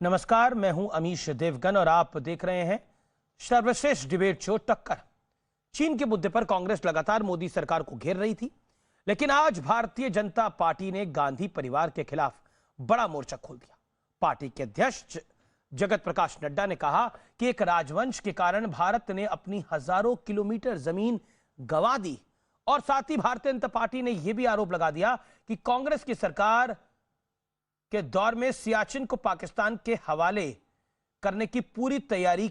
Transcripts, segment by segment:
नमस्कार, मैं हूं अमीश देवगन और आप देख रहे हैं सर्वश्रेष्ठ डिबेट शो टक्कर। चीन के मुद्दे पर कांग्रेस लगातार मोदी सरकार को घेर रही थी, लेकिन आज भारतीय जनता पार्टी ने गांधी परिवार के खिलाफ बड़ा मोर्चा खोल दिया। पार्टी के अध्यक्ष जगत प्रकाश नड्डा ने कहा कि एक राजवंश के कारण भारत ने अपनी हजारों किलोमीटर जमीन गंवा दी और साथ ही भारतीय जनता पार्टी ने यह भी आरोप लगा दिया कि कांग्रेस की सरकार के दौर में सियाचिन को पाकिस्तान के हवाले करने की पूरी तैयारी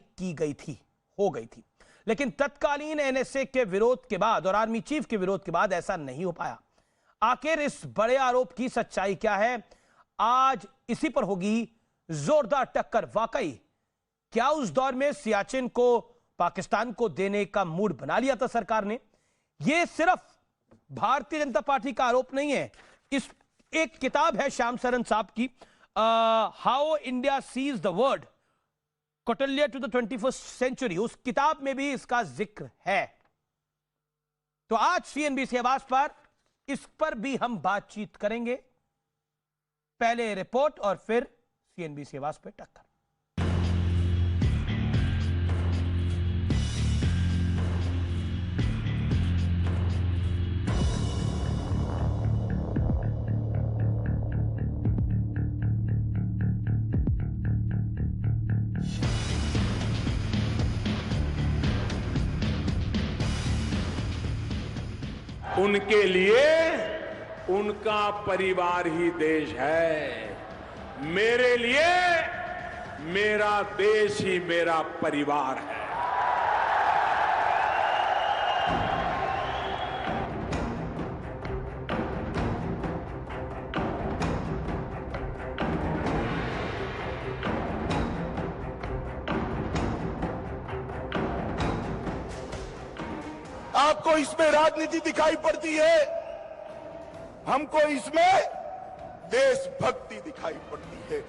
हो गई थी। लेकिन तत्कालीन एनएसए के विरोध के बाद और आर्मी चीफ के विरोध के बाद ऐसा नहीं हो पाया। आखिर इस बड़े आरोप की सच्चाई क्या है, आज इसी पर होगी जोरदार टक्कर। वाकई क्या उस दौर में सियाचिन को पाकिस्तान को देने का मूड बना लिया था सरकार ने? यह सिर्फ भारतीय जनता पार्टी का आरोप नहीं है। इस एक किताब है श्याम सरन साहब की, how India sees the world Kautilya to the 21st century, उस किताब में भी इसका जिक्र है। तो आज सीएनबीसी आवाज पर इस पर भी हम बातचीत करेंगे। पहले रिपोर्ट और फिर सीएनबीसी आवाज पर टक्कर। उनके लिए उनका परिवार ही देश है। मेरे लिए मेरा देश ही मेरा परिवार है। आपको इसमें राजनीति दिखाई पड़ती है, हमको इसमें देशभक्ति दिखाई पड़ती है।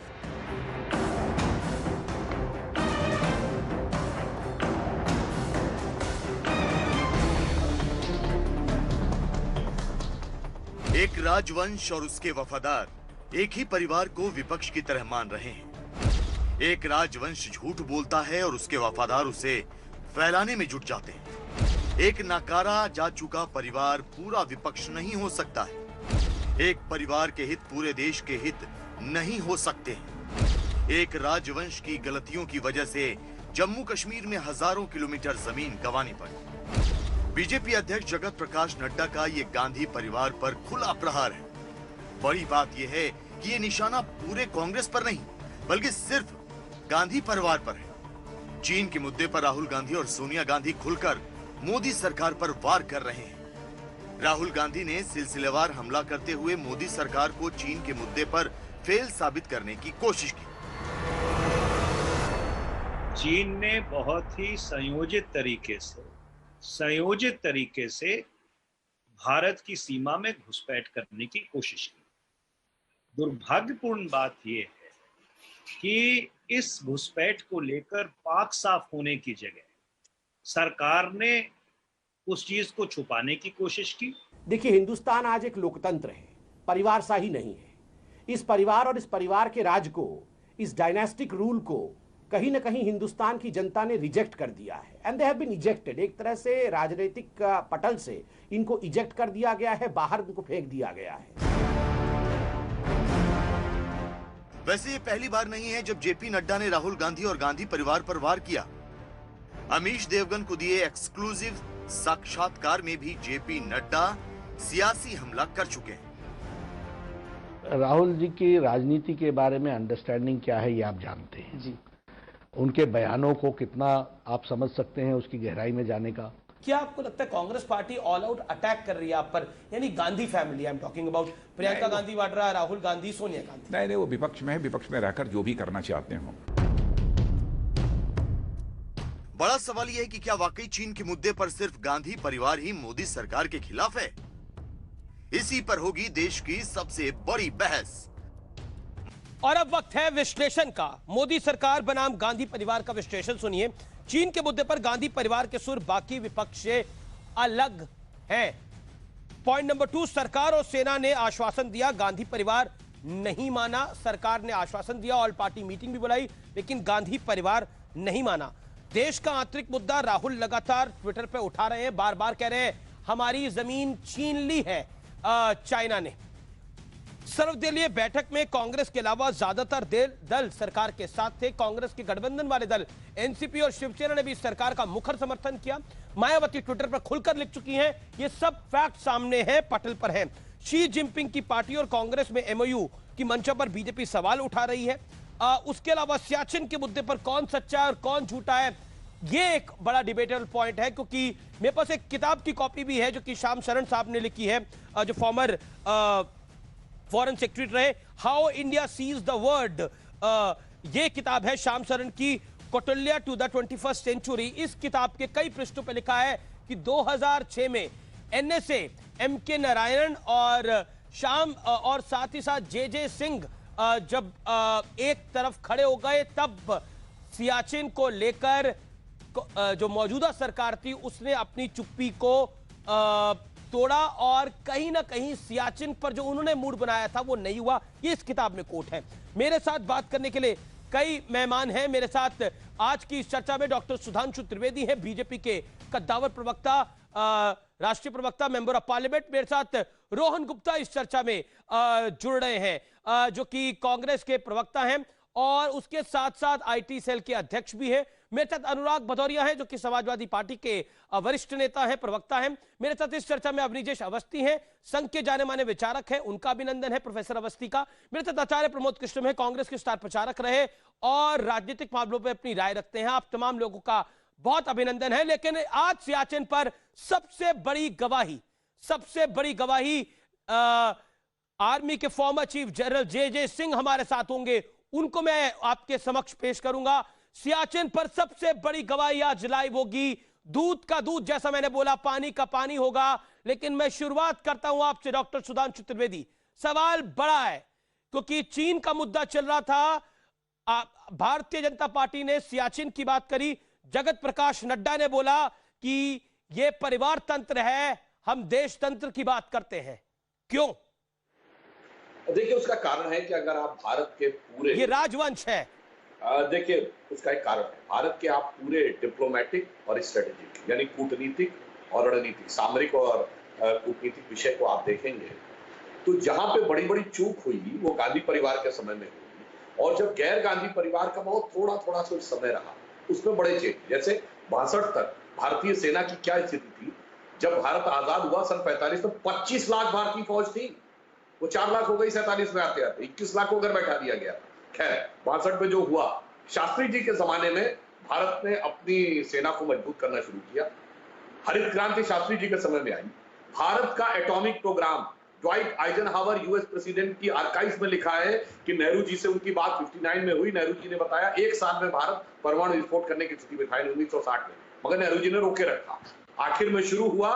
एक राजवंश और उसके वफादार एक ही परिवार को विपक्ष की तरह मान रहे हैं। एक राजवंश झूठ बोलता है और उसके वफादार उसे फैलाने में जुट जाते हैं। एक नकारा जा चुका परिवार पूरा विपक्ष नहीं हो सकता है। एक परिवार के हित पूरे देश के हित नहीं हो सकते हैं। एक राजवंश की गलतियों की वजह से जम्मू कश्मीर में हजारों किलोमीटर जमीन गंवानी पड़ी। बीजेपी अध्यक्ष जगत प्रकाश नड्डा का ये गांधी परिवार पर खुला प्रहार है। बड़ी बात यह है कि ये निशाना पूरे कांग्रेस पर नहीं, बल्कि सिर्फ गांधी परिवार पर है। चीन के मुद्दे पर राहुल गांधी और सोनिया गांधी खुलकर मोदी सरकार पर वार कर रहे हैं। राहुल गांधी ने सिलसिलेवार हमला करते हुए मोदी सरकार को चीन के मुद्दे पर फेल साबित करने की कोशिश की। चीन ने बहुत ही संयोजित तरीके से भारत की सीमा में घुसपैठ करने की कोशिश की। दुर्भाग्यपूर्ण बात यह है कि इस घुसपैठ को लेकर पाक साफ होने की जगह सरकार ने उस चीज को छुपाने की कोशिश की। देखिए, हिंदुस्तान आज एक लोकतंत्र है, परिवारशाही नहीं है। इस परिवार और इस परिवार के राज को, इस डायनास्टिक रूल को कहीं ना कहीं हिंदुस्तान की जनता ने रिजेक्ट कर दिया है। And they have been ejected. एक तरह से राजनीतिक पटल से इनको इजेक्ट कर दिया गया है, बाहर इनको फेंक दिया गया है। वैसे ये पहली बार नहीं है जब जेपी नड्डा ने राहुल गांधी और गांधी परिवार पर वार किया। अमीश देवगन को दिए एक्सक्लूसिव साक्षात्कार में भी जेपी नड्डा सियासी हमला कर चुके हैं। राहुल जी की राजनीति के बारे में अंडरस्टैंडिंग क्या है ये आप जानते हैं जी। उनके बयानों को कितना आप समझ सकते हैं, उसकी गहराई में जाने का। क्या आपको लगता है Congress party all out attack कर रही है आप पर? यानी Gandhi family, I am talking about Priyanka Gandhi Vadra, Rahul Gandhi, Sonia Gandhi. नहीं, वो विपक्ष में है, विपक्ष में रहकर जो भी करना चाहते हो। बड़ा सवाल यह है कि क्या वाकई चीन के मुद्दे पर सिर्फ गांधी परिवार ही मोदी सरकार के खिलाफ है? इसी पर होगी देश की सबसे बड़ी बहस। और अब वक्त है विश्लेषण का। मोदी सरकार बनाम गांधी परिवार का विश्लेषण सुनिए। चीन के मुद्दे पर गांधी परिवार के सुर बाकी विपक्ष से अलग हैं। पॉइंट नंबर 2, सरकार और सेना ने आश्वासन दिया गांधी परिवार नहीं माना। सरकार ने आश्वासन दिया, ऑल पार्टी मीटिंग भी बुलाई, लेकिन गांधी परिवार नहीं माना। देश का आंतरिक मुद्दा राहुल लगातार ट्विटर पे उठा रहे हैं, बार बार कह रहे हैं हमारी जमीन छीन ली है चाइना ने। सर्वदलीय बैठक में कांग्रेस के अलावा ज्यादातर दल सरकार के साथ थे। कांग्रेस के गठबंधन वाले दल एनसीपी और शिवसेना ने भी सरकार का मुखर समर्थन किया। मायावती ट्विटर पर खुलकर लिख चुकी हैं, ये सब फैक्ट सामने हैं, पटल पर है। शी जिनपिंग की पार्टी और कांग्रेस में एमओयू की मंशा पर बीजेपी सवाल उठा रही है। उसके अलावा सियाचिन के मुद्दे पर कौन सच्चा है और कौन झूठा है, ये एक बड़ा डिबेटेबल पॉइंट है, क्योंकि मेरे पास एक किताब की कॉपी भी है जो कि श्याम शरण साहब ने लिखी है, जो फॉर्मर फॉरेन सेक्रेटरी रहे, how India sees the world. ये किताब है श्याम शरण की, Kautilya to the 21st century. इस किताब के कई पृष्ठों पर लिखा है कि 2006 में एनएसए, एमके नारायण और श्याम और साथ ही साथ जे सिंह जब एक तरफ खड़े हो गए, तब सियाचिन को लेकर जो मौजूदा सरकार थी उसने अपनी चुप्पी को तोड़ा और कहीं ना कहीं सियाचिन पर जो उन्होंने मूड बनाया था वो नहीं हुआ। ये इस किताब में कोट है। मेरे साथ बात करने के लिए कई मेहमान हैं। मेरे साथ आज की इस चर्चा में डॉक्टर सुधांशु त्रिवेदी हैं, बीजेपी के कद्दावर प्रवक्ता, राष्ट्रीय प्रवक्ता, मेंबर ऑफ पार्लियामेंट। मेरे साथ रोहन गुप्ता इस चर्चा में जुड़ रहे हैं, जो कि कांग्रेस के प्रवक्ता हैं और उसके साथ साथ आईटी सेल के अध्यक्ष भी हैं। मेरे साथ अनुराग भदौरिया हैं, जो कि समाजवादी पार्टी के वरिष्ठ नेता हैं, प्रवक्ता हैं। मेरे साथ इस चर्चा में अवनीजेश अवस्थी हैं, संघ के जाने माने विचारक हैं, उनका अभिनंदन है प्रोफेसर अवस्थी का। मेरे साथ आचार्य प्रमोद कृष्ण है, कांग्रेस के स्टार प्रचारक रहे और राजनीतिक मामलों पर अपनी राय रखते हैं। आप तमाम लोगों का बहुत अभिनंदन है। लेकिन आज सियाचिन पर सबसे बड़ी गवाही आर्मी के फॉर्मर चीफ जनरल जे सिंह हमारे साथ होंगे, उनको मैं आपके समक्ष पेश करूंगा। सियाचिन पर सबसे बड़ी गवाही आज लाइव होगी। दूध का दूध, जैसा मैंने बोला, पानी का पानी होगा। लेकिन मैं शुरुआत करता हूं आपसे डॉक्टर सुधांशु त्रिवेदी। सवाल बड़ा है क्योंकि चीन का मुद्दा चल रहा था, भारतीय जनता पार्टी ने सियाचिन की बात करी, जगत प्रकाश नड्डा ने बोला कि यह परिवार तंत्र है, हम देश तंत्र की बात करते हैं। क्यों? देखिए, उसका कारण है कि अगर आप भारत के पूरे, ये राजवंश है, देखिए उसका एक कारण है, भारत के आप पूरे डिप्लोमेटिक और स्ट्रेटेजिक यानी कूटनीतिक और रणनीतिक, सामरिक और कूटनीतिक विषय को आप देखेंगे तो जहां पे बड़ी बड़ी चूक हुई वो गांधी परिवार के समय में हुई, और जब गैर गांधी परिवार का बहुत थोड़ा सा समय रहा उसमें बड़े चेंज। जैसे 62 तक भारतीय सेना की क्या स्थिति थी, जब भारत आजाद हुआ सन 45 में 25 लाख भारतीय फौज थी, वो 4 लाख हो गई 47 में आते आते 21 लाख को उधर बैठा दिया गया। खैर 62 में जो हुआ, शास्त्री जी के जमाने में भारत ने अपनी सेना को मजबूत करना शुरू किया। हरित क्रांति शास्त्री जी के समय में आई। भारत का atomic programme, Dwight Eisenhower US president की आर्काइव्स में लिखा है कि नेहरू जी से उनकी बात 59 में हुई। नेहरू जी ने बताया 1 साल में भारत परमाणु विस्फोट करने की स्थिति में था 1960 में, मगर नेहरू जी ने रोके रखा। आखिर में शुरू हुआ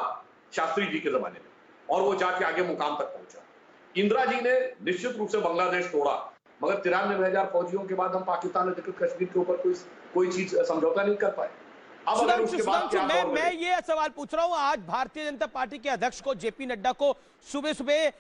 शास्त्री जी के जमाने में और वो जाके आगे मुकाम तक पहुंचा। इंदिरा जी ने निश्चित रूप से बांग्लादेश तोड़ा, मगर 93,000 फौजियों के बाद हम पाकिस्तान अधिकृत कश्मीर के ऊपर कोई चीज समझौता नहीं कर पाए। अब अगर उसके बाद क्या, मैं ये सवाल पूछ रहा हूं, आज भारतीय जनता पार्टी के अध्यक्ष को, जेपी नड्डा को सुबह सुबह